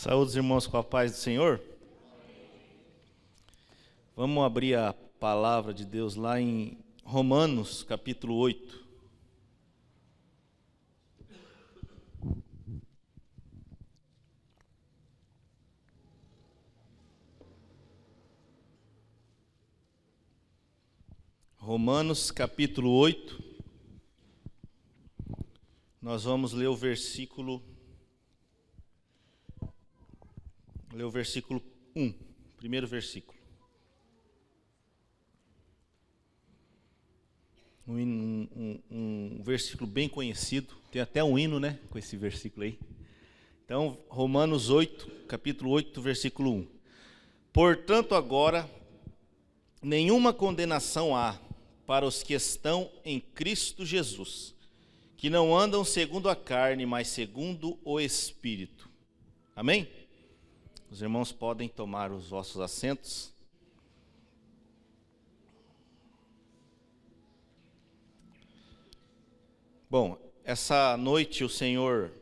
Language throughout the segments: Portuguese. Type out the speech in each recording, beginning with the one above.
Saúde, irmãos, com a paz do Senhor. Vamos abrir a palavra de Deus lá em Romanos, capítulo 8. Romanos, capítulo 8. Nós vamos ler o versículo 1, primeiro versículo. Um versículo bem conhecido, tem até um hino, né, com esse versículo aí. Então, Romanos 8, capítulo 8, versículo 1. Portanto, agora, nenhuma condenação há para os que estão em Cristo Jesus, que não andam segundo a carne, mas segundo o Espírito. Amém? Os irmãos podem tomar os vossos assentos. Bom, essa noite o Senhor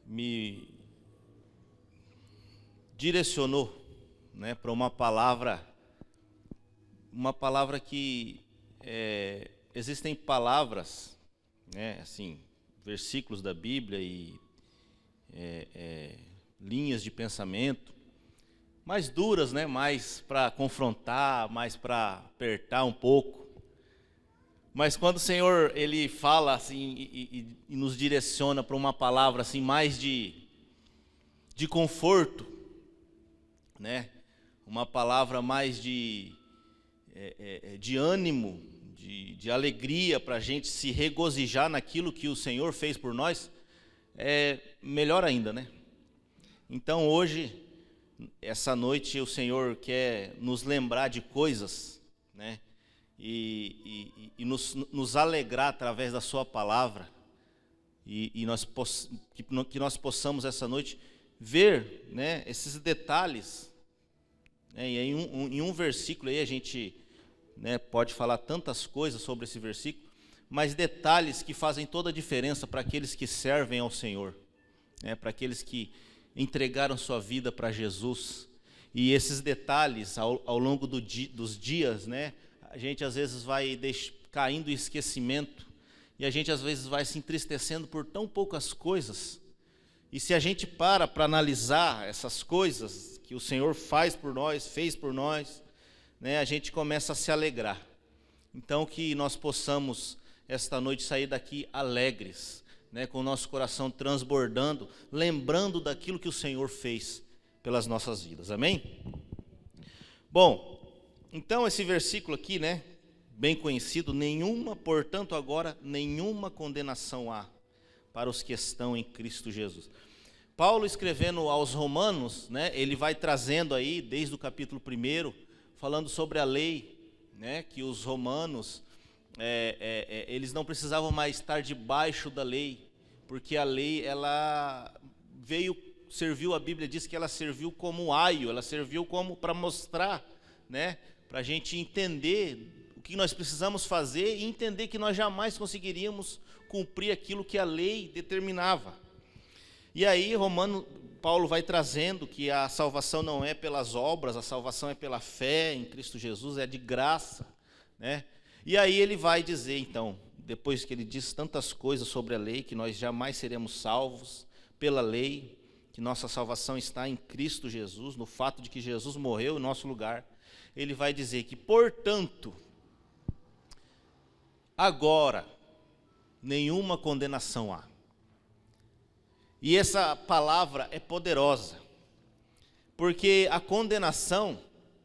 me direcionou, né, para uma palavra que existem palavras, né, assim, versículos da Bíblia e linhas de pensamento mais duras, né, mais para confrontar, mais para apertar um pouco. Mas quando o Senhor ele fala assim e nos direciona para uma palavra assim mais de conforto, né, uma palavra mais de ânimo, de alegria, para a gente se regozijar naquilo que o Senhor fez por nós, é melhor ainda, né? Então hoje, essa noite, o Senhor quer nos lembrar de coisas, né? E nos alegrar através da sua palavra, que nós possamos essa noite ver, né, esses detalhes, né? E em um versículo aí a gente, né, pode falar tantas coisas sobre esse versículo, mas detalhes que fazem toda a diferença para aqueles que servem ao Senhor, né, para aqueles que entregaram sua vida para Jesus. E esses detalhes, ao longo dos dias, né, a gente às vezes vai caindo em esquecimento, e a gente às vezes vai se entristecendo por tão poucas coisas. E se a gente para analisar essas coisas que o Senhor fez por nós, né, a gente começa a se alegrar. Então que nós possamos esta noite sair daqui alegres, né, com o nosso coração transbordando, lembrando daquilo que o Senhor fez pelas nossas vidas. Amém? Bom, então esse versículo aqui, né, bem conhecido, portanto agora nenhuma condenação há para os que estão em Cristo Jesus. Paulo, escrevendo aos Romanos, né, ele vai trazendo aí, desde o capítulo 1, falando sobre a lei, né, que os romanos, eles não precisavam mais estar debaixo da lei, porque a lei, ela serviu, a Bíblia diz que ela serviu como aio, ela serviu como para mostrar, né, para a gente entender o que nós precisamos fazer e entender que nós jamais conseguiríamos cumprir aquilo que a lei determinava. E aí, Paulo vai trazendo que a salvação não é pelas obras, a salvação é pela fé em Cristo Jesus, é de graça, né? E aí ele vai dizer, então, depois que ele diz tantas coisas sobre a lei, que nós jamais seremos salvos pela lei, que nossa salvação está em Cristo Jesus, no fato de que Jesus morreu em nosso lugar, ele vai dizer que, portanto, agora, nenhuma condenação há. E essa palavra é poderosa, porque a condenação,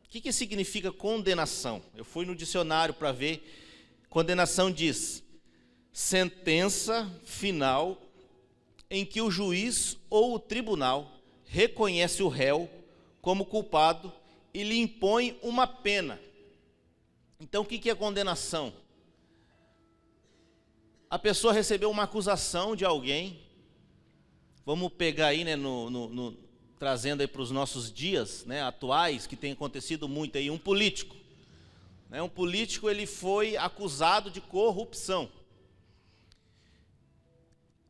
o que significa condenação? Eu fui no dicionário para ver. Condenação diz: sentença final em que o juiz ou o tribunal reconhece o réu como culpado e lhe impõe uma pena. Então, o que é condenação? A pessoa recebeu uma acusação de alguém. Vamos pegar aí, né, trazendo aí para os nossos dias, né, atuais, que tem acontecido muito aí, um político. Né, um político, ele foi acusado de corrupção.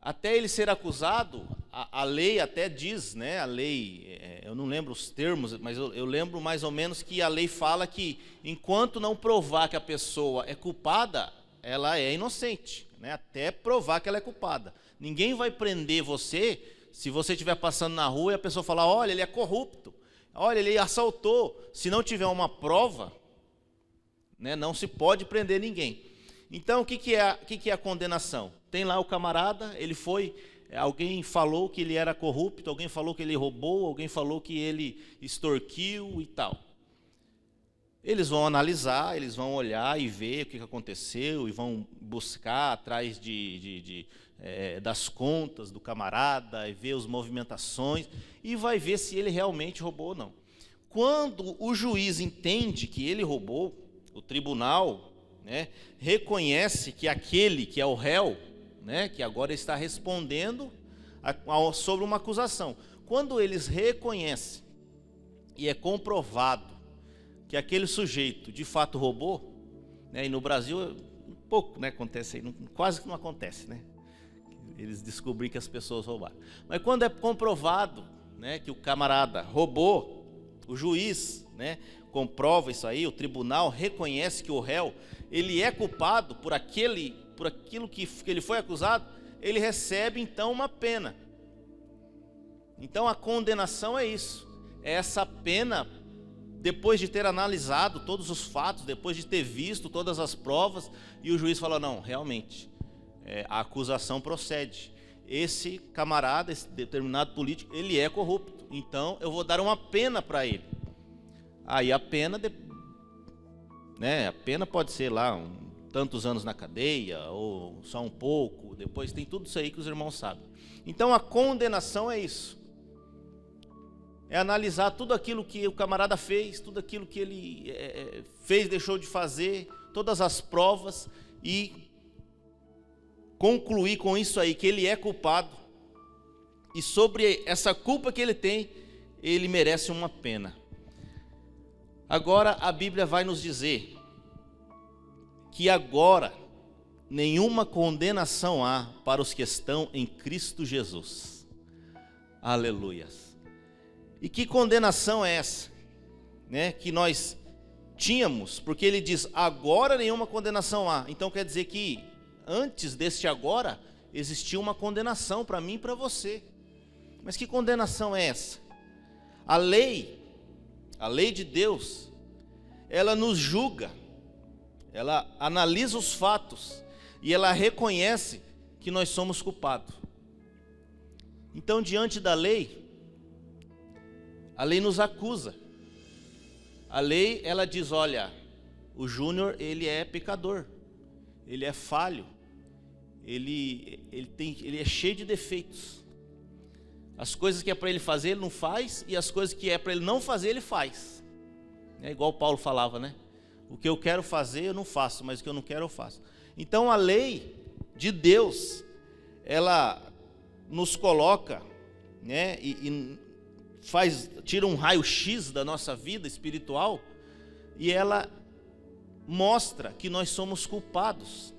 até ele ser acusado, a lei até diz, né? A lei, eu não lembro os termos, mas eu lembro mais ou menos que a lei fala que enquanto não provar que a pessoa é culpada, ela é inocente, né? Até provar que ela é culpada. Ninguém vai prender você se você estiver passando na rua e a pessoa falar, olha, ele é corrupto, olha, ele assaltou. Se não tiver uma prova, né, não se pode prender ninguém. Então, o que é a condenação? Tem lá o camarada, ele foi, alguém falou que ele era corrupto, alguém falou que ele roubou, alguém falou que ele extorquiu e tal. Eles vão analisar, eles vão olhar e ver o que aconteceu, e vão buscar atrás das contas do camarada, e ver as movimentações, e vai ver se ele realmente roubou ou não. Quando o juiz entende que ele roubou, o tribunal, né, reconhece que aquele que é o réu, né, que agora está respondendo sobre uma acusação. Quando eles reconhecem e é comprovado que aquele sujeito de fato roubou, né, e no Brasil pouco, né, acontece aí, quase que não acontece, né, eles descobrem que as pessoas roubaram. Mas quando é comprovado, né, que o camarada roubou, o juiz, né, comprova isso aí, o tribunal reconhece que o réu, ele é culpado por aquilo que ele foi acusado, ele recebe então uma pena. Então a condenação é isso, é essa pena depois de ter analisado todos os fatos, depois de ter visto todas as provas, e o juiz fala, não, realmente, a acusação procede. Esse camarada, esse determinado político, ele é corrupto, então eu vou dar uma pena para ele. Aí a pena, né, a pena pode ser lá tantos anos na cadeia, ou só um pouco, depois tem tudo isso aí que os irmãos sabem. Então a condenação é isso. É analisar tudo aquilo que o camarada fez, tudo aquilo que ele fez, deixou de fazer, todas as provas, e concluir com isso aí, que ele é culpado, e sobre essa culpa que ele tem, ele merece uma pena. Agora a Bíblia vai nos dizer que agora nenhuma condenação há para os que estão em Cristo Jesus. Aleluias. E que condenação é essa, né, que nós tínhamos? Porque ele diz, agora nenhuma condenação há. Então quer dizer que antes deste agora, existia uma condenação para mim e para você. Mas que condenação é essa? A lei de Deus, ela nos julga, ela analisa os fatos e ela reconhece que nós somos culpados. Então, diante da lei, a lei nos acusa. A lei, ela diz, olha, o Júnior, ele é pecador, ele é falho, ele é cheio de defeitos. As coisas que é para ele fazer, ele não faz, e as coisas que é para ele não fazer, ele faz. É igual Paulo falava, né? O que eu quero fazer, eu não faço, mas o que eu não quero, eu faço. Então a lei de Deus, ela nos coloca, né, tira um raio-x da nossa vida espiritual, e ela mostra que nós somos culpados,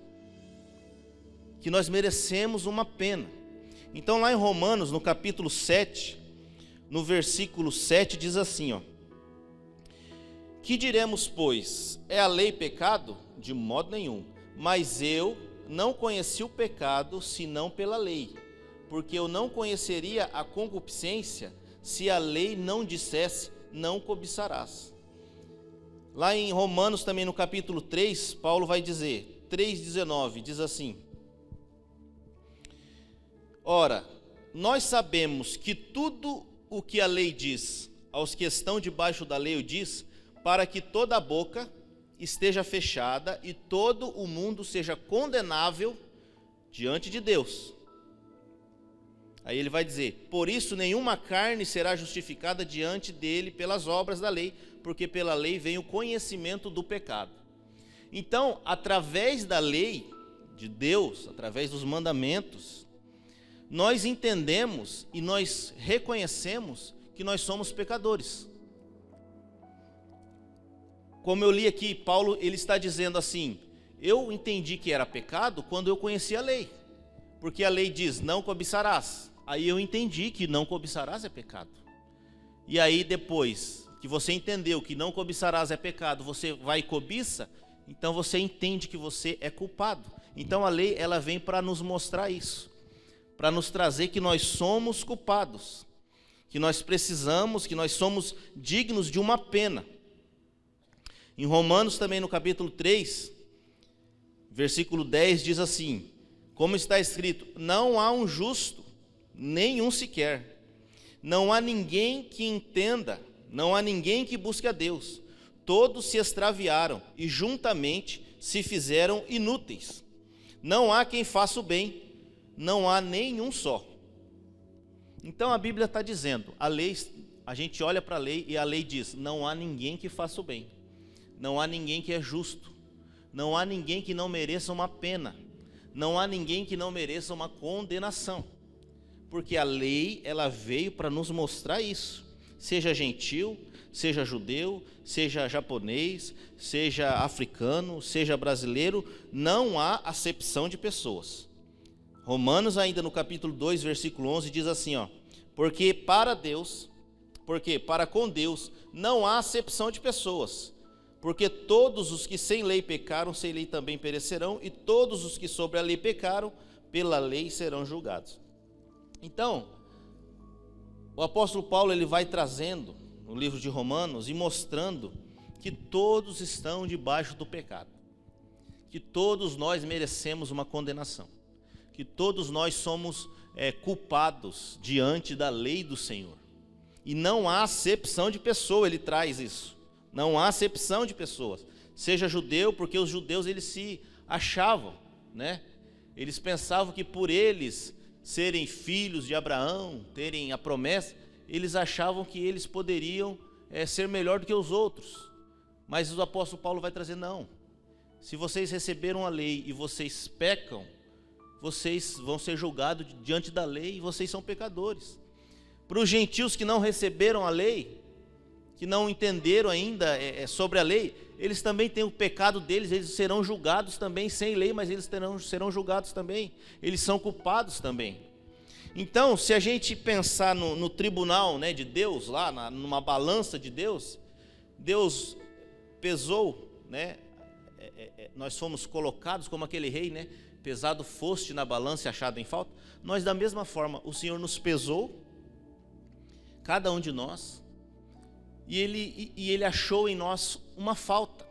que nós merecemos uma pena. Então lá em Romanos, no capítulo 7, no versículo 7, diz assim, ó: que diremos, pois? É a lei pecado? De modo nenhum. Mas eu não conheci o pecado, senão pela lei, porque eu não conheceria a concupiscência, se a lei não dissesse, não cobiçarás. Lá em Romanos também, no capítulo 3, Paulo vai dizer, 3,19, diz assim: ora, nós sabemos que tudo o que a lei diz, aos que estão debaixo da lei o diz, para que toda a boca esteja fechada e todo o mundo seja condenável diante de Deus. Aí ele vai dizer, por isso nenhuma carne será justificada diante dele pelas obras da lei, porque pela lei vem o conhecimento do pecado. Então, através da lei de Deus, através dos mandamentos, nós entendemos e nós reconhecemos que nós somos pecadores. Como eu li aqui, Paulo, ele está dizendo assim, eu entendi que era pecado quando eu conheci a lei. Porque a lei diz, não cobiçarás. Aí eu entendi que não cobiçarás é pecado. E aí depois que você entendeu que não cobiçarás é pecado, você vai e cobiça, então você entende que você é culpado. Então a lei, ela vem para nos mostrar isso, para nos trazer que nós somos culpados, que nós precisamos, que nós somos dignos de uma pena. Em Romanos também, no capítulo 3, versículo 10, diz assim, como está escrito, não há um justo, nenhum sequer, não há ninguém que entenda, não há ninguém que busque a Deus, todos se extraviaram e juntamente se fizeram inúteis. Não há quem faça o bem, não há nenhum só. Então a Bíblia está dizendo, a lei, a gente olha para a lei e a lei diz, não há ninguém que faça o bem, não há ninguém que é justo, não há ninguém que não mereça uma pena, não há ninguém que não mereça uma condenação, porque a lei, ela veio para nos mostrar isso, seja gentil, seja judeu, seja japonês, seja africano, seja brasileiro, não há acepção de pessoas. Romanos ainda no capítulo 2, versículo 11 diz assim, porque para com Deus não há acepção de pessoas, porque todos os que sem lei pecaram, sem lei também perecerão, e todos os que sobre a lei pecaram, pela lei serão julgados. Então, o apóstolo Paulo, ele vai trazendo no livro de Romanos e mostrando que todos estão debaixo do pecado, que todos nós merecemos uma condenação, que todos nós somos culpados diante da lei do Senhor, e não há acepção de pessoa, ele traz isso, não há acepção de pessoas, seja judeu, porque os judeus eles se achavam, né? Eles pensavam que por eles serem filhos de Abraão, terem a promessa, eles achavam que eles poderiam ser melhor do que os outros. Mas o apóstolo Paulo vai trazer, não. Se vocês receberam a lei e vocês pecam, vocês vão ser julgados diante da lei e vocês são pecadores. Para os gentios que não receberam a lei, que não entenderam ainda sobre a lei, eles também têm o pecado deles, eles serão julgados também sem lei, mas eles serão julgados também, eles são culpados também. Então, se a gente pensar no tribunal, né, de Deus, lá numa balança de Deus, Deus pesou, né, nós fomos colocados como aquele rei, né, pesado foste na balança e achado em falta. Nós da mesma forma, o Senhor nos pesou, cada um de nós, e ele achou em nós uma falta,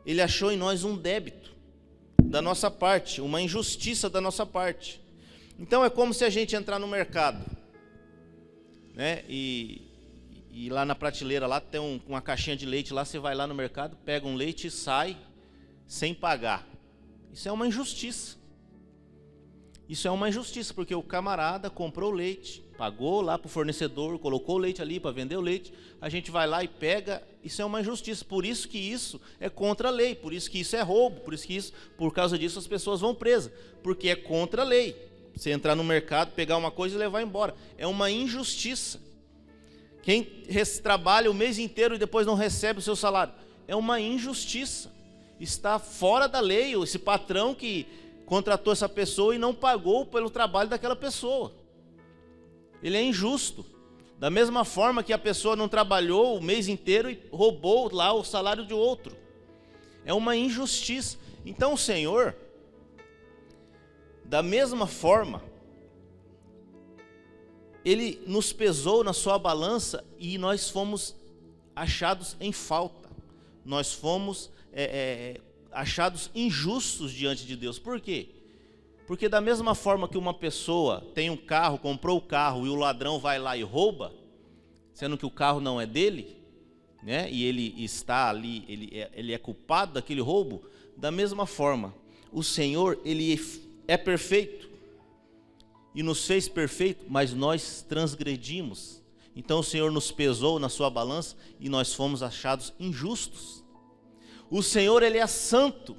ele achou em nós um débito da nossa parte, uma injustiça da nossa parte. Então é como se a gente entrar no mercado, né, e lá na prateleira lá tem uma caixinha de leite, lá você vai lá no mercado, pega um leite e sai sem pagar. Isso é uma injustiça. Isso é uma injustiça, porque o camarada comprou o leite, pagou lá para o fornecedor, colocou o leite ali para vender o leite, a gente vai lá e pega, isso é uma injustiça, por isso que isso é contra a lei, por isso que isso é roubo, por causa disso as pessoas vão presas, porque é contra a lei, você entrar no mercado, pegar uma coisa e levar embora, é uma injustiça. Quem trabalha o mês inteiro e depois não recebe o seu salário, é uma injustiça, está fora da lei, esse patrão que contratou essa pessoa e não pagou pelo trabalho daquela pessoa, ele é injusto. Da mesma forma que a pessoa não trabalhou o mês inteiro e roubou lá o salário de outro, é uma injustiça. Então o Senhor, da mesma forma, Ele nos pesou na sua balança e nós fomos achados em falta, nós fomos achados injustos diante de Deus. Por quê? Porque da mesma forma que uma pessoa tem um carro, comprou o carro e o ladrão vai lá e rouba, sendo que o carro não é dele, né, e ele está ali, ele é culpado daquele roubo, da mesma forma, o Senhor, ele é perfeito e nos fez perfeito, mas nós transgredimos. Então o Senhor nos pesou na sua balança e nós fomos achados injustos. O Senhor, ele é santo,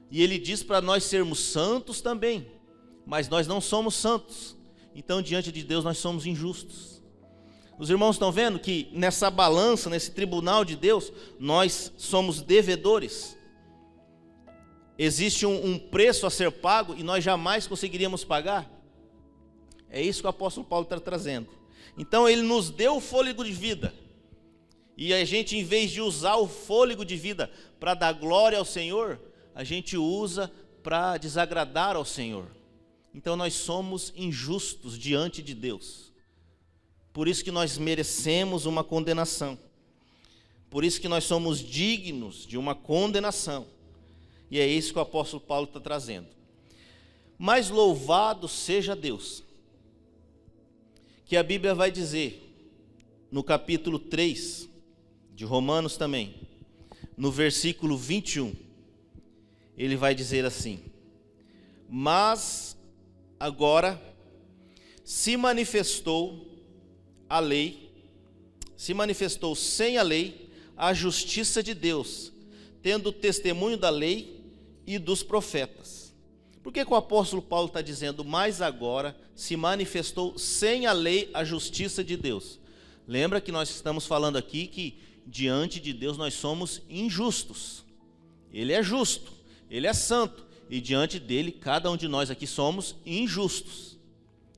e Ele diz para nós sermos santos também, mas nós não somos santos, então diante de Deus nós somos injustos. Os irmãos estão vendo que nessa balança, nesse tribunal de Deus, nós somos devedores. existe um preço a ser pago e nós jamais conseguiríamos pagar? É isso que o apóstolo Paulo está trazendo. Então ele nos deu o fôlego de vida. E a gente, em vez de usar o fôlego de vida para dar glória ao Senhor, a gente usa para desagradar ao Senhor. Então nós somos injustos diante de Deus. Por isso que nós merecemos uma condenação. Por isso que nós somos dignos de uma condenação. E é isso que o apóstolo Paulo está trazendo. Mas louvado seja Deus, que a Bíblia vai dizer, no capítulo 3 de Romanos também, no versículo 21, ele vai dizer assim: mas agora se manifestou a lei, se manifestou sem a lei a justiça de Deus, tendo testemunho da lei e dos profetas. Por que o apóstolo Paulo está dizendo, mas agora se manifestou sem a lei a justiça de Deus? Lembra que nós estamos falando aqui que diante de Deus nós somos injustos. Ele é justo, Ele é santo, e diante dele cada um de nós aqui somos injustos.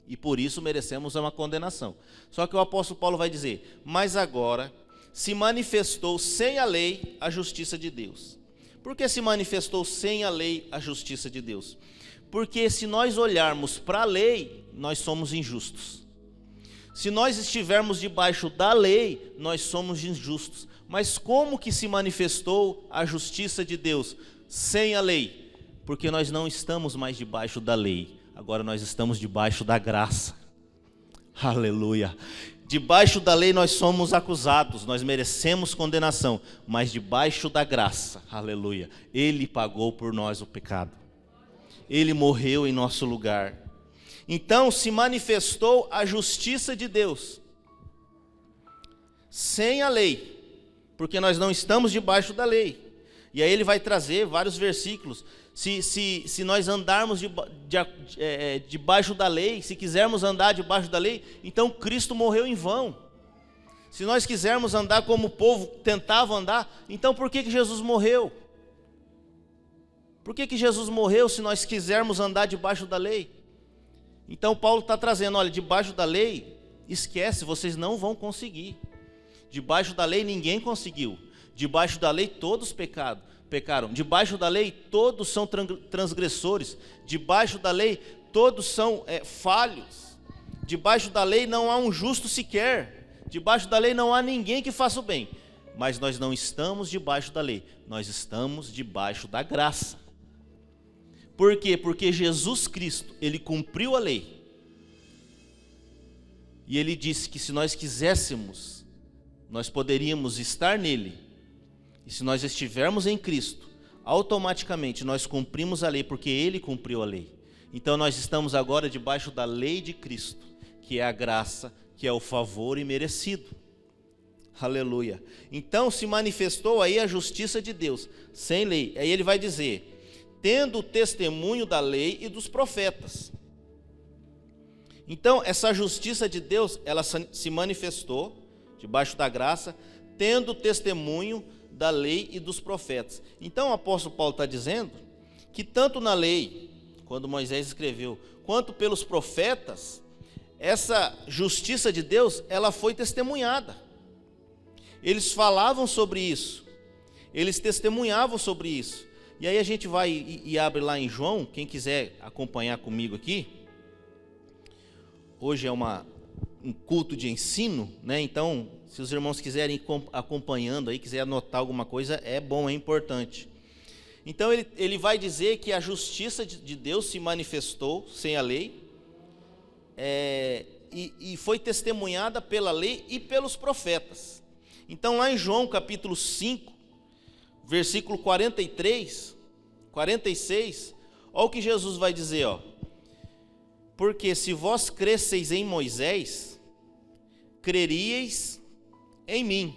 E por isso merecemos uma condenação. Só que o apóstolo Paulo vai dizer, mas agora se manifestou sem a lei a justiça de Deus. Por que se manifestou sem a lei a justiça de Deus? Porque se nós olharmos para a lei, nós somos injustos. Se nós estivermos debaixo da lei, nós somos injustos. Mas como que se manifestou a justiça de Deus sem a lei? Porque nós não estamos mais debaixo da lei, agora nós estamos debaixo da graça. Aleluia! Debaixo da lei nós somos acusados, nós merecemos condenação, mas debaixo da graça, aleluia, Ele pagou por nós o pecado. Ele morreu em nosso lugar. Então se manifestou a justiça de Deus sem a lei, porque nós não estamos debaixo da lei. E aí ele vai trazer vários versículos. Se nós andarmos debaixo da lei, se quisermos andar debaixo da lei, então Cristo morreu em vão. Se nós quisermos andar como o povo tentava andar, então por que Jesus morreu? Por que Jesus morreu se nós quisermos andar debaixo da lei? Então Paulo está trazendo, olha, debaixo da lei, esquece, vocês não vão conseguir. Debaixo da lei ninguém conseguiu. Debaixo da lei todos pecaram. Debaixo da lei todos são transgressores. Debaixo da lei todos são falhos. Debaixo da lei não há um justo sequer. Debaixo da lei não há ninguém que faça o bem. Mas nós não estamos debaixo da lei. Nós estamos debaixo da graça. Por quê? Porque Jesus Cristo, Ele cumpriu a lei. E Ele disse que se nós quiséssemos, nós poderíamos estar nele. E se nós estivermos em Cristo, automaticamente nós cumprimos a lei, porque Ele cumpriu a lei. Então nós estamos agora debaixo da lei de Cristo, que é a graça, que é o favor imerecido. Aleluia. Então se manifestou aí a justiça de Deus, sem lei. Aí ele vai dizer, tendo o testemunho da lei e dos profetas. Então essa justiça de Deus, ela se manifestou debaixo da graça, tendo o testemunho da lei e dos profetas. Então o apóstolo Paulo está dizendo que tanto na lei, quando Moisés escreveu, quanto pelos profetas, essa justiça de Deus, ela foi testemunhada. Eles falavam sobre isso, eles testemunhavam sobre isso. E aí a gente vai e abre lá em João, quem quiser acompanhar comigo aqui. Hoje é um culto de ensino, né? Então, se os irmãos quiserem ir acompanhando aí, quiser anotar alguma coisa, é bom, é importante. Então ele vai dizer que a justiça de Deus se manifestou sem a lei, e foi testemunhada pela lei e pelos profetas. Então lá em João capítulo 5, versículo 43, 46, olha o que Jesus vai dizer, ó. Porque se vós cresceis em Moisés, creríeis em mim,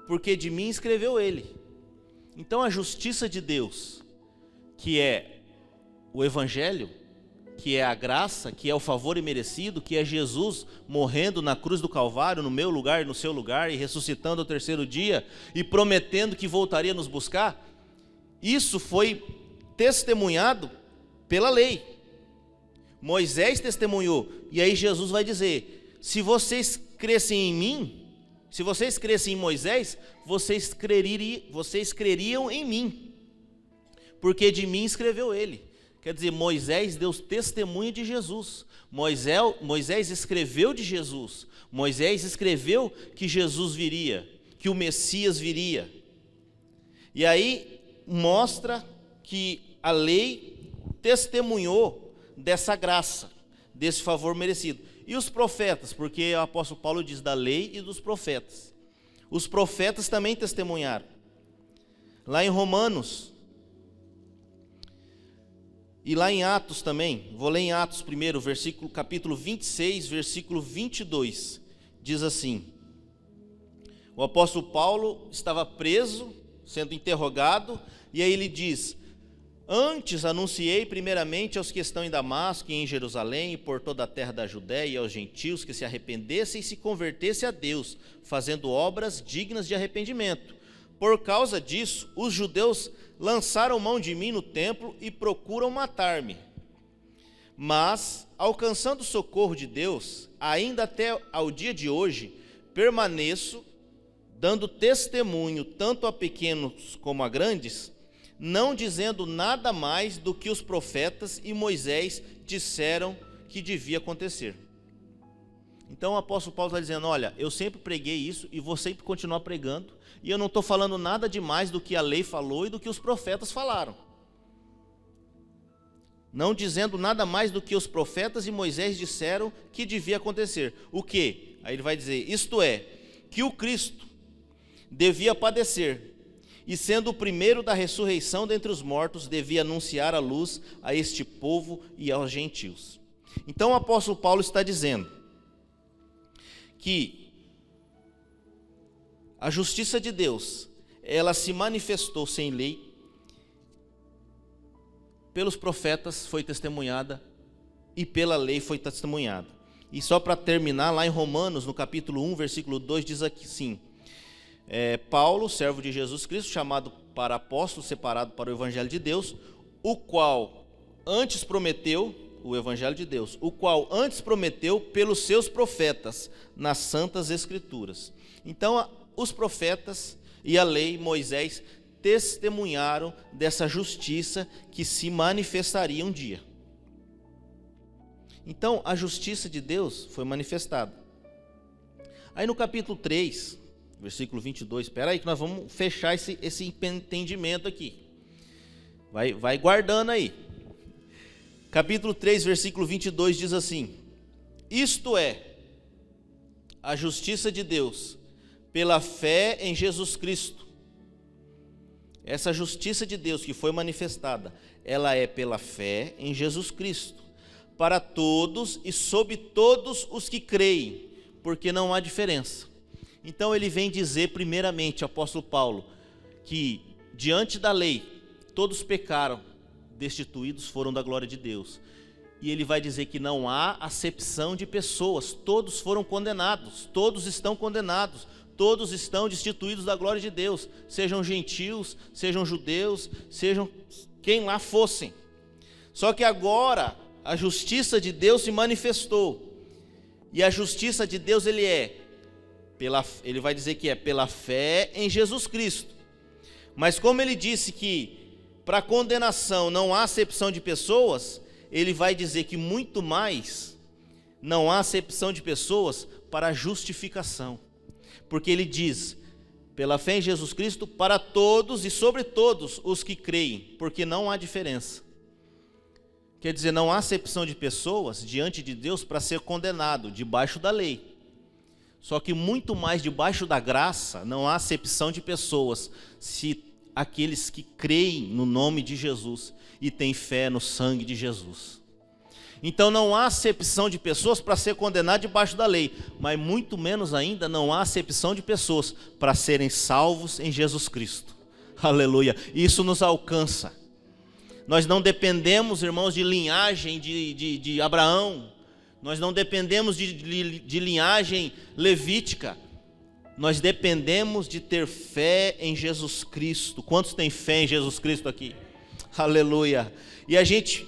porque de mim escreveu ele. Então a justiça de Deus, que é o evangelho, que é a graça, que é o favor imerecido, que é Jesus morrendo na cruz do Calvário, no meu lugar e no seu lugar, e ressuscitando ao terceiro dia, e prometendo que voltaria nos buscar, isso foi testemunhado pela lei. Moisés testemunhou. E aí Jesus vai dizer: se vocês crescem em mim, se vocês crescem em Moisés, vocês creriam em mim, porque de mim escreveu ele. Quer dizer, Moisés deu testemunho de Jesus. Moisés escreveu de Jesus. Moisés escreveu que Jesus viria, que o Messias viria. E aí mostra que a lei testemunhou dessa graça, desse favor merecido. E os profetas, porque o apóstolo Paulo diz da lei e dos profetas. Os profetas também testemunharam. Lá em Romanos, e lá em Atos também, vou ler em Atos primeiro, capítulo 26, versículo 22, diz assim: o apóstolo Paulo estava preso, sendo interrogado, e aí ele diz: antes anunciei primeiramente aos que estão em Damasco e em Jerusalém e por toda a terra da Judéia e aos gentios que se arrependessem e se convertessem a Deus, fazendo obras dignas de arrependimento. Por causa disso, os judeus lançaram mão de mim no templo e procuram matar-me. Mas, alcançando o socorro de Deus, ainda até ao dia de hoje, permaneço, dando testemunho tanto a pequenos como a grandes, não dizendo nada mais do que os profetas e Moisés disseram que devia acontecer. Então o apóstolo Paulo está dizendo: olha, eu sempre preguei isso e vou sempre continuar pregando, e eu não estou falando nada demais do que a lei falou e do que os profetas falaram. Não dizendo nada mais do que os profetas e Moisés disseram que devia acontecer. O quê? Aí ele vai dizer: isto é, que o Cristo devia padecer, e sendo o primeiro da ressurreição dentre os mortos, devia anunciar a luz a este povo e aos gentios. Então o apóstolo Paulo está dizendo que a justiça de Deus, ela se manifestou sem lei, pelos profetas foi testemunhada e pela lei foi testemunhada. E só para terminar, lá em Romanos, no capítulo 1, versículo 2, diz assim: Paulo, servo de Jesus Cristo, chamado para apóstolo, separado para o evangelho de Deus, o qual antes prometeu, o evangelho de Deus, o qual antes prometeu pelos seus profetas nas santas escrituras. Então, os profetas e a lei, Moisés, testemunharam dessa justiça que se manifestaria um dia. Então, a justiça de Deus foi manifestada. Aí no capítulo 3, versículo 22, espera aí que nós vamos fechar esse entendimento aqui. Vai guardando aí. Capítulo 3, versículo 22 diz assim: isto é, a justiça de Deus, pela fé em Jesus Cristo. Essa justiça de Deus que foi manifestada, ela é pela fé em Jesus Cristo, para todos e sobre todos os que creem, porque não há diferença. Então ele vem dizer primeiramente, apóstolo Paulo, que diante da lei, todos pecaram, destituídos foram da glória de Deus. E ele vai dizer que não há acepção de pessoas, todos foram condenados, todos estão condenados, todos estão destituídos da glória de Deus, sejam gentios, sejam judeus, sejam quem lá fossem. Só que agora a justiça de Deus se manifestou, e a justiça de Deus ele vai dizer que é pela fé em Jesus Cristo. Mas como ele disse que para condenação não há acepção de pessoas, ele vai dizer que muito mais não há acepção de pessoas para justificação. Porque ele diz, pela fé em Jesus Cristo, para todos e sobre todos os que creem, porque não há diferença. Quer dizer, não há acepção de pessoas diante de Deus para ser condenado, debaixo da lei. Só que muito mais debaixo da graça, não há acepção de pessoas, se aqueles que creem no nome de Jesus e têm fé no sangue de Jesus. Então não há acepção de pessoas para ser condenado debaixo da lei, mas muito menos ainda não há acepção de pessoas para serem salvos em Jesus Cristo. Aleluia, isso nos alcança. Nós não dependemos, irmãos, de linhagem de Abraão, nós não dependemos de linhagem levítica, nós dependemos de ter fé em Jesus Cristo. Quantos têm fé em Jesus Cristo aqui? Aleluia. E a gente,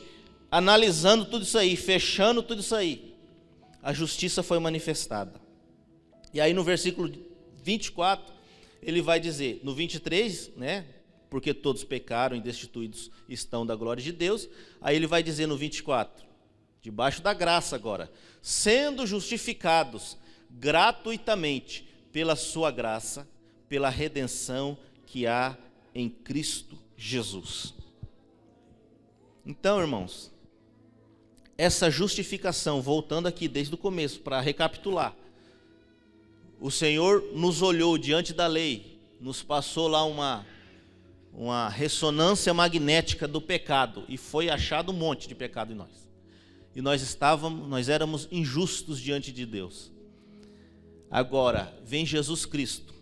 analisando tudo isso aí, fechando tudo isso aí, a justiça foi manifestada. E aí no versículo 24, ele vai dizer, no 23, né? Porque todos pecaram e destituídos estão da glória de Deus. Aí ele vai dizer no 24, debaixo da graça agora, sendo justificados gratuitamente pela sua graça, pela redenção que há em Cristo Jesus. Então, irmãos, essa justificação, voltando aqui desde o começo, para recapitular, o Senhor nos olhou diante da lei, nos passou lá uma ressonância magnética do pecado, e foi achado um monte de pecado em nós. E nós éramos injustos diante de Deus. Agora, vem Jesus Cristo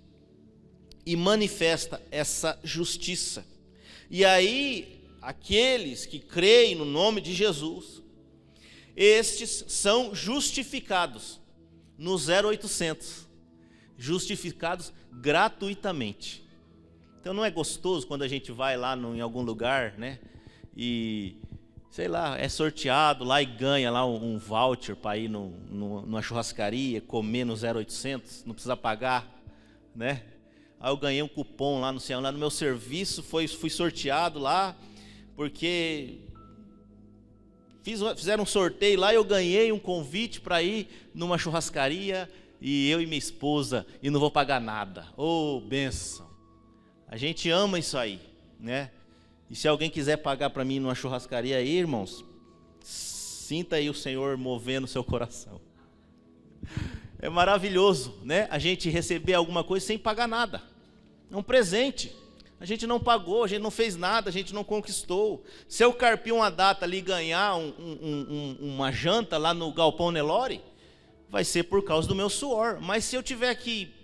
e manifesta essa justiça. E aí, aqueles que creem no nome de Jesus, estes são justificados no 0800, justificados gratuitamente. Então não é gostoso quando a gente vai lá em algum lugar, né? E, sei lá, é sorteado lá e ganha lá um voucher para ir numa churrascaria, comer no 0800, não precisa pagar, né? Aí eu ganhei um cupom lá, não sei, lá no meu serviço, fui sorteado lá, porque fizeram um sorteio lá e eu ganhei um convite para ir numa churrascaria, e eu e minha esposa, e não vou pagar nada. Oh, bênção! A gente ama isso aí, né? E se alguém quiser pagar para mim numa churrascaria aí, irmãos, sinta aí o Senhor movendo o seu coração. É maravilhoso, né? A gente receber alguma coisa sem pagar nada. É um presente. A gente não pagou, a gente não fez nada, a gente não conquistou. Se eu carpir uma data ali e ganhar uma janta lá no Galpão Nelore, vai ser por causa do meu suor. Mas se eu tiver que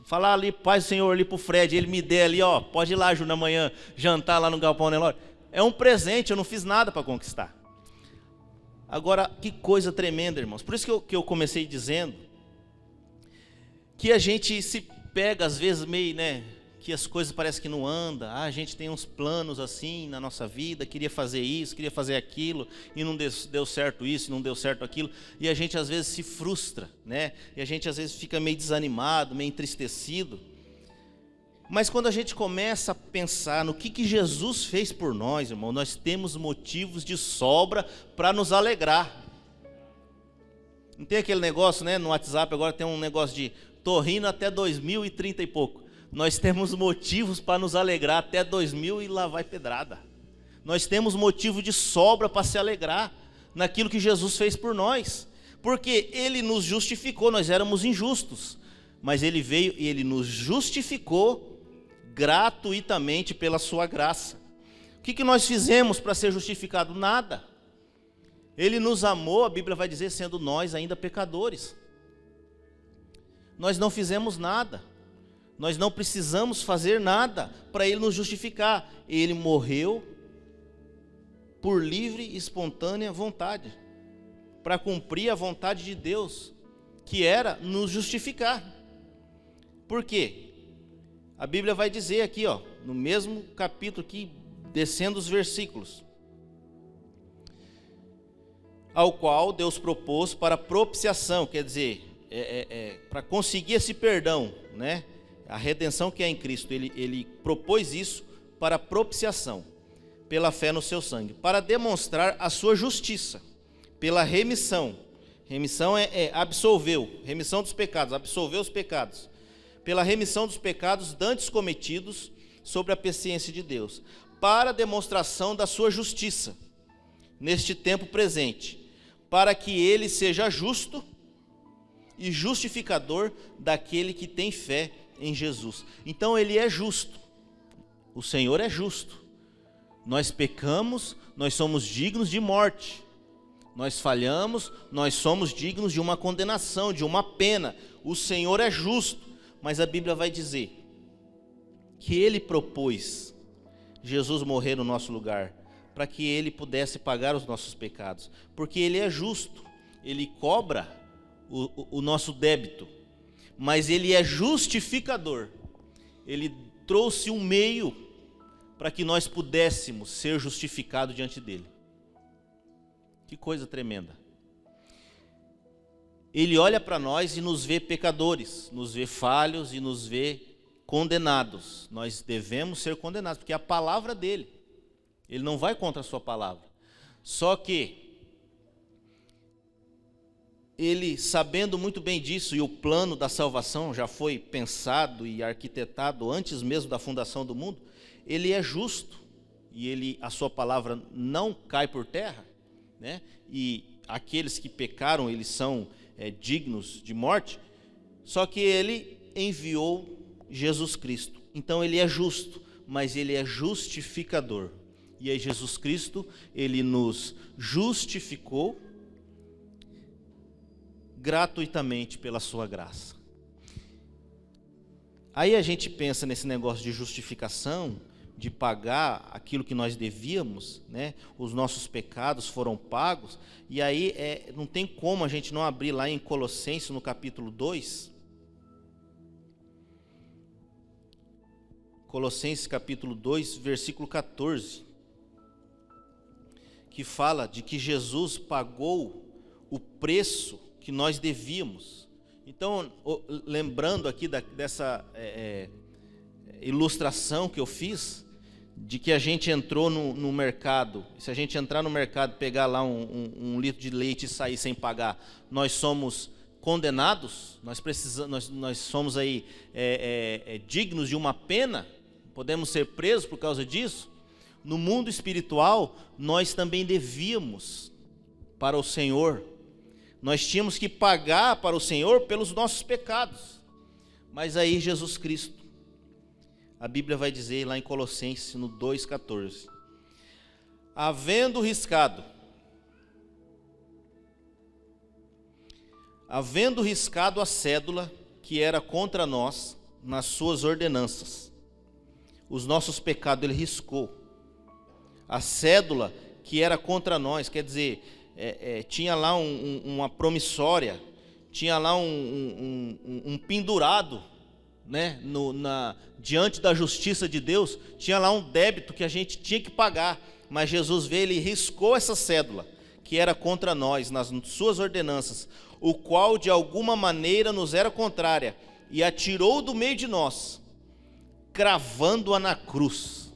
falar ali, Pai do Senhor, ali pro Fred, ele me der ali, ó, pode ir lá, Júnior, amanhã, jantar lá no Galpão Nelore. É um presente, eu não fiz nada para conquistar. Agora, que coisa tremenda, irmãos. Por isso que eu comecei dizendo que a gente se pega, às vezes, meio, né, que as coisas parecem que não andam. A gente tem uns planos assim na nossa vida, queria fazer isso, queria fazer aquilo, e não deu certo isso, não deu certo aquilo. E a gente, às vezes, se frustra, né? E a gente, às vezes, fica meio desanimado, meio entristecido. Mas quando a gente começa a pensar no que Jesus fez por nós, irmão, nós temos motivos de sobra para nos alegrar. Não tem aquele negócio, né? No WhatsApp agora tem um negócio de tô rindo até 2030 e pouco. Nós temos motivos para nos alegrar até 2000 e lá vai pedrada. Nós temos motivo de sobra para se alegrar naquilo que Jesus fez por nós. Porque Ele nos justificou, nós éramos injustos. Mas Ele veio e Ele nos justificou gratuitamente pela sua graça. O que nós fizemos para ser justificado? Nada. Ele nos amou, a Bíblia vai dizer, sendo nós ainda pecadores. Nós não fizemos nada. Nós não precisamos fazer nada para Ele nos justificar. Ele morreu por livre e espontânea vontade, para cumprir a vontade de Deus, que era nos justificar. Por quê? A Bíblia vai dizer aqui, ó, no mesmo capítulo aqui, descendo os versículos, ao qual Deus propôs para propiciação, quer dizer, para conseguir esse perdão, né? A redenção que é em Cristo, ele propôs isso para propiciação, pela fé no seu sangue, para demonstrar a sua justiça, pela remissão. Remissão absolveu, remissão dos pecados, absolveu os pecados. Pela remissão dos pecados dantes cometidos sobre a presciência de Deus, para demonstração da sua justiça, neste tempo presente, para que Ele seja justo e justificador daquele que tem fé em Jesus. Então Ele é justo, o Senhor é justo. Nós pecamos, nós somos dignos de morte, nós falhamos, nós somos dignos de uma condenação, de uma pena. O Senhor é justo, mas a Bíblia vai dizer que Ele propôs Jesus morrer no nosso lugar, para que Ele pudesse pagar os nossos pecados, porque Ele é justo, Ele cobra o nosso débito, mas Ele é justificador. Ele trouxe um meio para que nós pudéssemos ser justificados diante dele. Que coisa tremenda. Ele olha para nós e nos vê pecadores, nos vê falhos e nos vê condenados. Nós devemos ser condenados, porque é a palavra dele. Ele não vai contra a sua palavra. Só que ele, sabendo muito bem disso, e o plano da salvação já foi pensado e arquitetado antes mesmo da fundação do mundo, ele é justo e a sua palavra não cai por terra, né? E aqueles que pecaram, eles são dignos de morte, só que ele enviou Jesus Cristo. Então ele é justo, mas ele é justificador. E aí Jesus Cristo, ele nos justificou gratuitamente pela sua graça. Aí a gente pensa nesse negócio de justificação, de pagar aquilo que nós devíamos, né? Os nossos pecados foram pagos, e aí não tem como a gente não abrir lá em Colossenses, no capítulo 2. Colossenses capítulo 2, versículo 14, que fala de que Jesus pagou o preço que nós devíamos. Então, lembrando aqui dessa ilustração que eu fiz, de que a gente entrou no mercado, se a gente entrar no mercado, pegar lá um litro de leite e sair sem pagar, nós somos condenados, nós somos aí dignos de uma pena, podemos ser presos por causa disso. No mundo espiritual, nós também devíamos para o Senhor. Nós tínhamos que pagar para o Senhor pelos nossos pecados. Mas aí Jesus Cristo, a Bíblia vai dizer lá em Colossenses, no 2,14, havendo riscado a cédula que era contra nós nas suas ordenanças, os nossos pecados ele riscou. A cédula que era contra nós, quer dizer, tinha lá uma promissória, tinha lá um pendurado, né, diante da justiça de Deus, tinha lá um débito que a gente tinha que pagar, mas Jesus veio, ele riscou essa cédula, que era contra nós, nas suas ordenanças, o qual de alguma maneira nos era contrária, e atirou do meio de nós, cravando-a na cruz.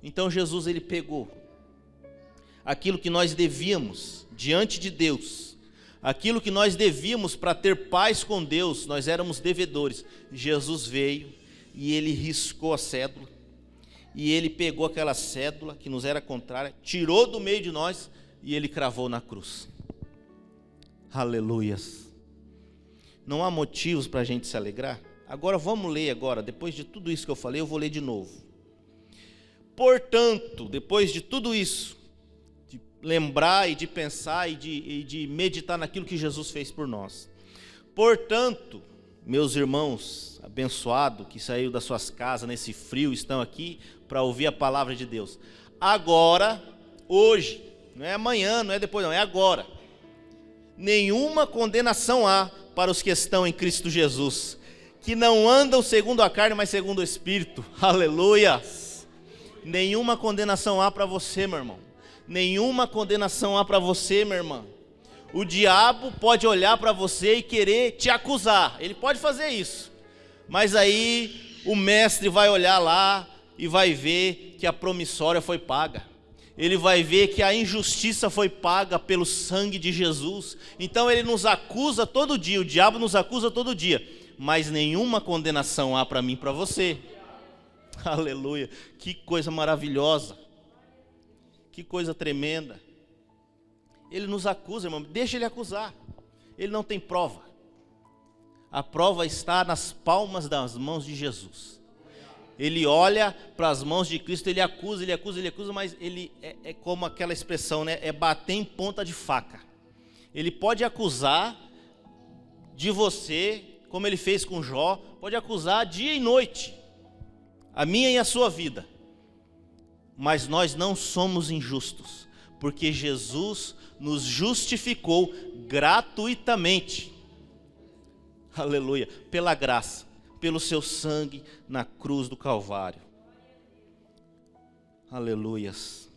Então Jesus, ele pegou aquilo que nós devíamos diante de Deus, aquilo que nós devíamos para ter paz com Deus, nós éramos devedores. Jesus veio e ele riscou a cédula, e ele pegou aquela cédula que nos era contrária, tirou do meio de nós e ele cravou na cruz. Aleluias. Não há motivos para a gente se alegrar? Agora vamos ler agora, depois de tudo isso que eu falei, eu vou ler de novo. Portanto, depois de tudo isso, de lembrar e de pensar e de meditar naquilo que Jesus fez por nós. Portanto, meus irmãos abençoados que saíram das suas casas nesse frio, estão aqui para ouvir a palavra de Deus. Agora, hoje, não é amanhã, não é depois não, é agora. Nenhuma condenação há para os que estão em Cristo Jesus, que não andam segundo a carne, mas segundo o Espírito. Aleluia! Nenhuma condenação há para você, meu irmão. Nenhuma condenação há para você, minha irmã. O diabo pode olhar para você e querer te acusar. Ele pode fazer isso. Mas aí o mestre vai olhar lá e vai ver que a promissória foi paga. Ele vai ver que a injustiça foi paga pelo sangue de Jesus. Então ele nos acusa todo dia, o diabo nos acusa todo dia. Mas nenhuma condenação há para mim e para você. Aleluia, que coisa maravilhosa, que coisa tremenda. Ele nos acusa, irmão, deixa ele acusar, ele não tem prova. A prova está nas palmas das mãos de Jesus. Ele olha para as mãos de Cristo, ele acusa, mas ele é como aquela expressão, né? É bater em ponta de faca. Ele pode acusar de você, como ele fez com Jó, pode acusar dia e noite, a minha e a sua vida, mas nós não somos injustos, porque Jesus nos justificou gratuitamente, aleluia, pela graça, pelo seu sangue na cruz do Calvário. Aleluias.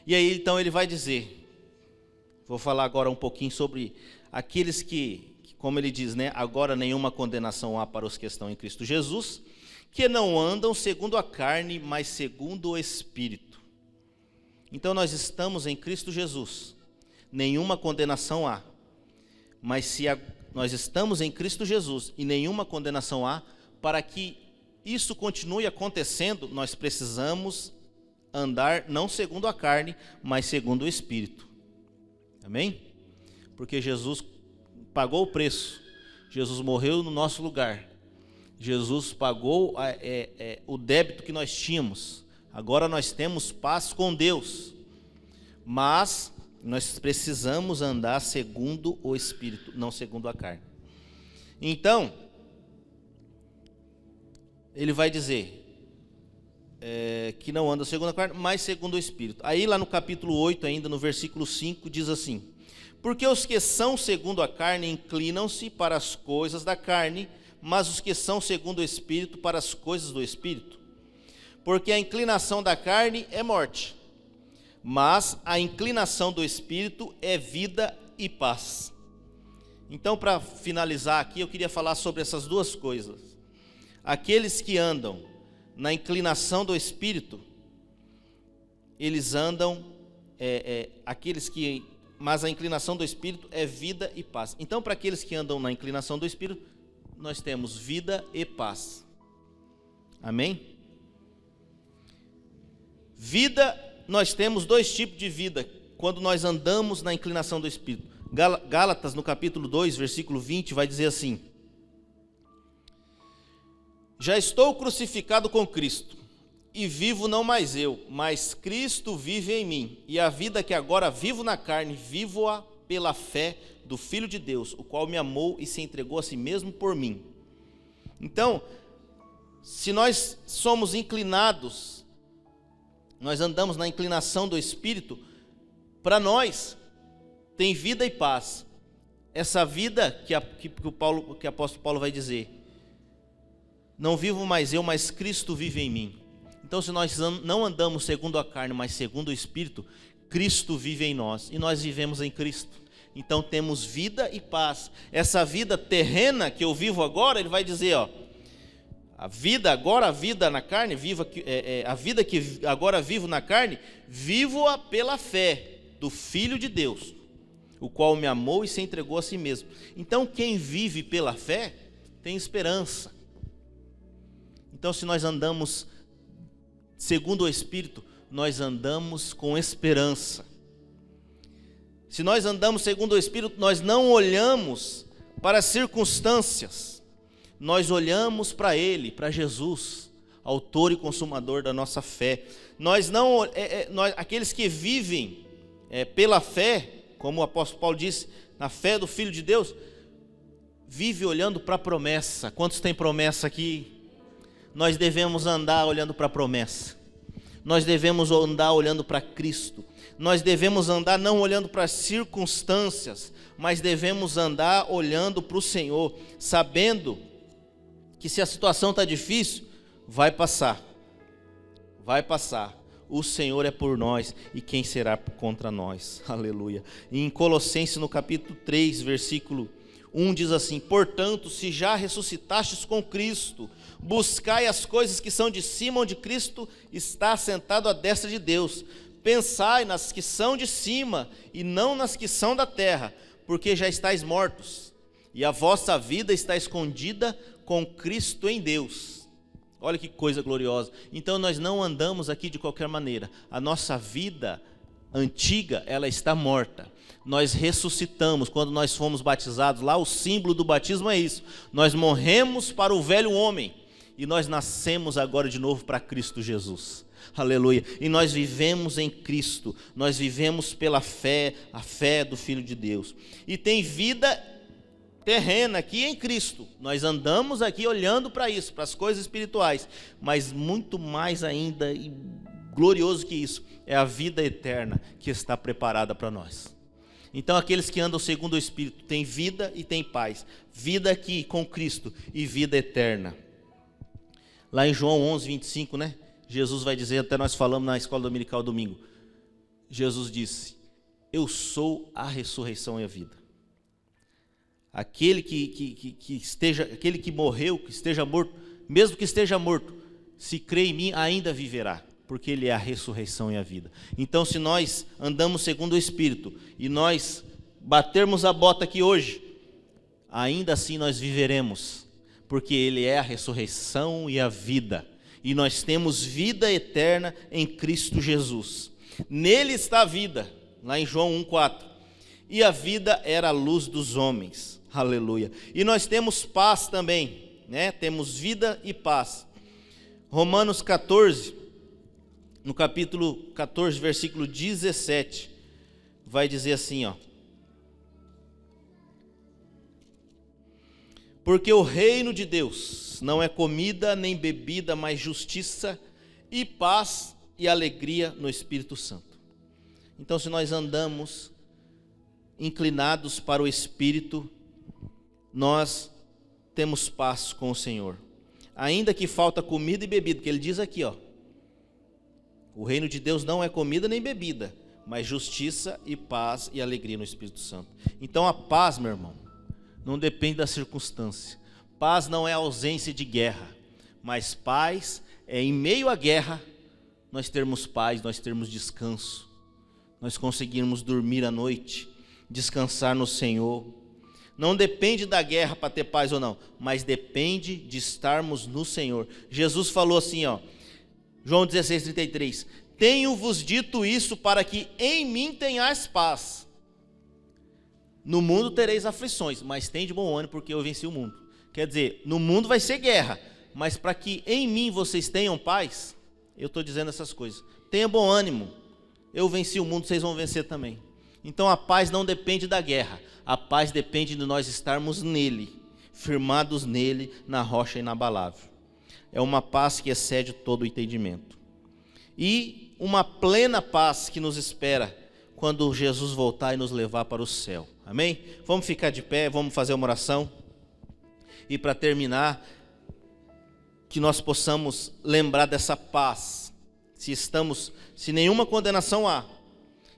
E aí então ele vai dizer, vou falar agora um pouquinho sobre aqueles que, como ele diz, né, agora nenhuma condenação há para os que estão em Cristo Jesus, que não andam segundo a carne, mas segundo o Espírito. Então nós estamos em Cristo Jesus, nenhuma condenação há. Mas se nós estamos em Cristo Jesus e nenhuma condenação há, para que isso continue acontecendo, nós precisamos andar não segundo a carne, mas segundo o Espírito. Amém? Porque Jesus pagou o preço, Jesus morreu no nosso lugar, Jesus pagou o débito que nós tínhamos. Agora nós temos paz com Deus, mas nós precisamos andar segundo o Espírito, não segundo a carne. Então, ele vai dizer que não anda segundo a carne, mas segundo o Espírito. Aí lá no capítulo 8, ainda no versículo 5, diz assim: porque os que são segundo a carne inclinam-se para as coisas da carne, mas os que são segundo o Espírito para as coisas do Espírito. Porque a inclinação da carne é morte, mas a inclinação do Espírito é vida e paz. Então, para finalizar aqui, eu queria falar sobre essas duas coisas. Aqueles que andam na inclinação do Espírito, eles andam, mas a inclinação do Espírito é vida e paz. Então, para aqueles que andam na inclinação do Espírito, nós temos vida e paz. Amém? Vida, nós temos dois tipos de vida quando nós andamos na inclinação do Espírito. Gálatas, no capítulo 2, versículo 20, vai dizer assim: já estou crucificado com Cristo, e vivo não mais eu, mas Cristo vive em mim. E a vida que agora vivo na carne, vivo-a pela fé do Filho de Deus, o qual me amou e se entregou a si mesmo por mim. Então, se nós somos inclinados, nós andamos na inclinação do Espírito, para nós tem vida e paz. Essa vida que o apóstolo Paulo vai dizer: não vivo mais eu, mas Cristo vive em mim. Então, se nós não andamos segundo a carne, mas segundo o Espírito, Cristo vive em nós, e nós vivemos em Cristo. Então temos vida e paz. Essa vida terrena que eu vivo agora, ele vai dizer, a vida na carne, a vida que agora vivo na carne, vivo-a pela fé do Filho de Deus, o qual me amou e se entregou a si mesmo. Então quem vive pela fé tem esperança. Então, se nós andamos segundo o Espírito, nós andamos com esperança. Se nós andamos segundo o Espírito, nós não olhamos para as circunstâncias, nós olhamos para Ele, para Jesus, autor e consumador da nossa fé. Aqueles que vivem pela fé, como o apóstolo Paulo disse, na fé do Filho de Deus, vive olhando para a promessa. Quantos têm promessa aqui? Nós devemos andar olhando para a promessa. Nós devemos andar olhando para Cristo. Nós devemos andar não olhando para as circunstâncias, mas devemos andar olhando para o Senhor, sabendo que se a situação está difícil, vai passar. Vai passar. O Senhor é por nós, e quem será contra nós? Aleluia. E em Colossenses, no capítulo 3, versículo 1, diz assim: portanto, se já ressuscitastes com Cristo, buscai as coisas que são de cima, onde Cristo está assentado à destra de Deus. Pensai nas que são de cima, e não nas que são da terra, porque já estáis mortos, e a vossa vida está escondida com Cristo em Deus. Olha que coisa gloriosa. Então nós não andamos aqui de qualquer maneira. A nossa vida antiga, ela está morta. Nós ressuscitamos quando nós fomos batizados. Lá o símbolo do batismo é isso. Nós morremos para o velho homem e nós nascemos agora de novo para Cristo Jesus. Aleluia. E nós vivemos em Cristo. Nós vivemos pela fé, a fé do Filho de Deus. E tem vida terrena aqui em Cristo. Nós andamos aqui olhando para isso, para as coisas espirituais. Mas muito mais ainda e glorioso que isso é a vida eterna que está preparada para nós. Então aqueles que andam segundo o Espírito têm vida e têm paz. Vida aqui com Cristo e vida eterna. Lá em João 11, 25, né? Jesus vai dizer, até nós falamos na escola dominical domingo, Jesus disse, eu sou a ressurreição e a vida. Aquele aquele que morreu, que esteja morto, mesmo que esteja morto, se crê em mim, ainda viverá, porque ele é a ressurreição e a vida. Então, se nós andamos segundo o Espírito, e nós batermos a bota aqui hoje, ainda assim nós viveremos, porque ele é a ressurreição e a vida, e nós temos vida eterna em Cristo Jesus. Nele está a vida, lá em João 1,4, e a vida era a luz dos homens, aleluia. E nós temos paz também, né? Temos vida e paz. Romanos 14, no capítulo 14, versículo 17, vai dizer assim, ó. Porque o reino de Deus não é comida nem bebida, mas justiça e paz e alegria no Espírito Santo. Então, se nós andamos inclinados para o Espírito, nós temos paz com o Senhor. Ainda que falta comida e bebida, porque ele diz aqui, ó, o reino de Deus não é comida nem bebida, mas justiça e paz e alegria no Espírito Santo. Então a paz, meu irmão, não depende da circunstância. Paz não é ausência de guerra, mas paz é em meio à guerra, nós termos paz, nós termos descanso, nós conseguirmos dormir à noite, descansar no Senhor. Não depende da guerra para ter paz ou não, mas depende de estarmos no Senhor. Jesus falou assim, ó, João 16:33, tenho-vos dito isso para que em mim tenhais paz. No mundo tereis aflições, mas tende bom ânimo, porque eu venci o mundo. Quer dizer, no mundo vai ser guerra, mas para que em mim vocês tenham paz, eu estou dizendo essas coisas. Tenha bom ânimo, eu venci o mundo, vocês vão vencer também. Então a paz não depende da guerra, a paz depende de nós estarmos nele, firmados nele, na rocha inabalável. É uma paz que excede todo o entendimento. E uma plena paz que nos espera quando Jesus voltar e nos levar para o céu. Amém? Vamos ficar de pé, vamos fazer uma oração. E para terminar, que nós possamos lembrar dessa paz. Se nenhuma condenação há,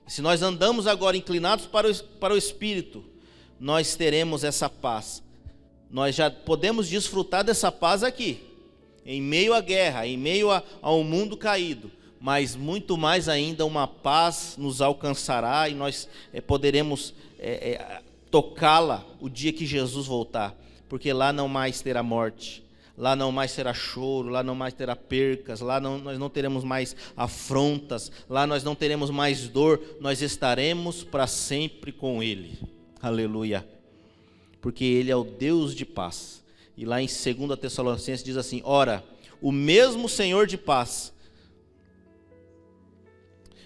se nós andamos agora inclinados para o Espírito, nós teremos essa paz. Nós já podemos desfrutar dessa paz aqui, em meio à guerra, em meio ao mundo caído, mas muito mais ainda uma paz nos alcançará e nós poderemos tocá-la o dia que Jesus voltar, porque lá não mais terá morte, lá não mais terá choro, lá não mais terá percas, lá nós não teremos mais afrontas, lá nós não teremos mais dor, nós estaremos para sempre com Ele, aleluia, porque Ele é o Deus de paz. E lá em 2 Tessalonicenses diz assim, ora, o mesmo Senhor de paz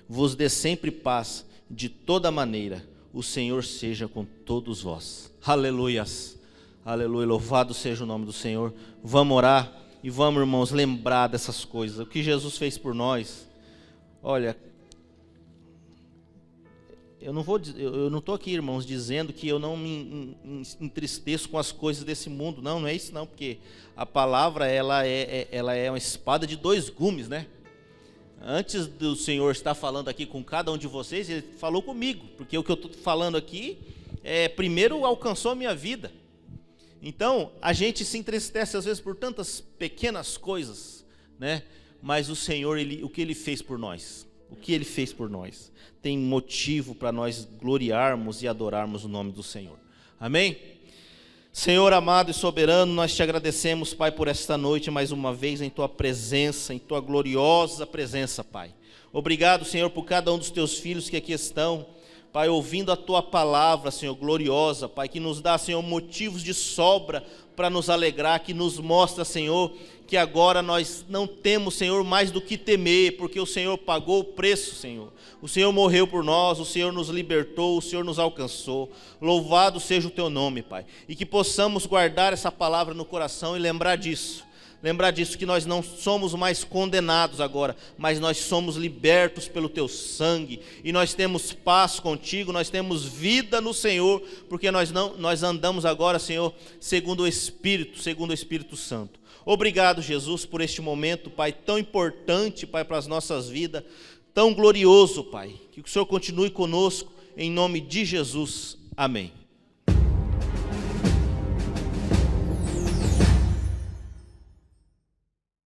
vos dê sempre paz de toda maneira, o Senhor seja com todos vós. Aleluias, aleluia, louvado seja o nome do Senhor. Vamos orar e vamos, irmãos, lembrar dessas coisas, o que Jesus fez por nós. Olha, eu não estou aqui, irmãos, dizendo que eu não me entristeço com as coisas desse mundo, não é isso não, porque a palavra ela é uma espada de dois gumes, né? Antes do Senhor estar falando aqui com cada um de vocês, Ele falou comigo, porque o que eu estou falando aqui, primeiro alcançou a minha vida. Então, a gente se entristece às vezes por tantas pequenas coisas, né? Mas o Senhor, o que Ele fez por nós? O que Ele fez por nós? Tem motivo para nós gloriarmos e adorarmos o nome do Senhor. Amém? Senhor amado e soberano, nós te agradecemos, Pai, por esta noite, mais uma vez em Tua presença, em Tua gloriosa presença, Pai. Obrigado, Senhor, por cada um dos Teus filhos que aqui estão, Pai, ouvindo a Tua palavra, Senhor, gloriosa, Pai, que nos dá, Senhor, motivos de sobra para nos alegrar, que nos mostra, Senhor, que agora nós não temos, Senhor, mais do que temer, porque o Senhor pagou o preço, Senhor. O Senhor morreu por nós, o Senhor nos libertou, o Senhor nos alcançou. Louvado seja o Teu nome, Pai. E que possamos guardar essa palavra no coração e lembrar disso. Lembrar disso, que nós não somos mais condenados agora, mas nós somos libertos pelo teu sangue, e nós temos paz contigo, nós temos vida no Senhor, porque nós andamos agora, Senhor, segundo o Espírito Santo. Obrigado, Jesus, por este momento, Pai, tão importante, Pai, para as nossas vidas, tão glorioso, Pai. Que o Senhor continue conosco, em nome de Jesus. Amém.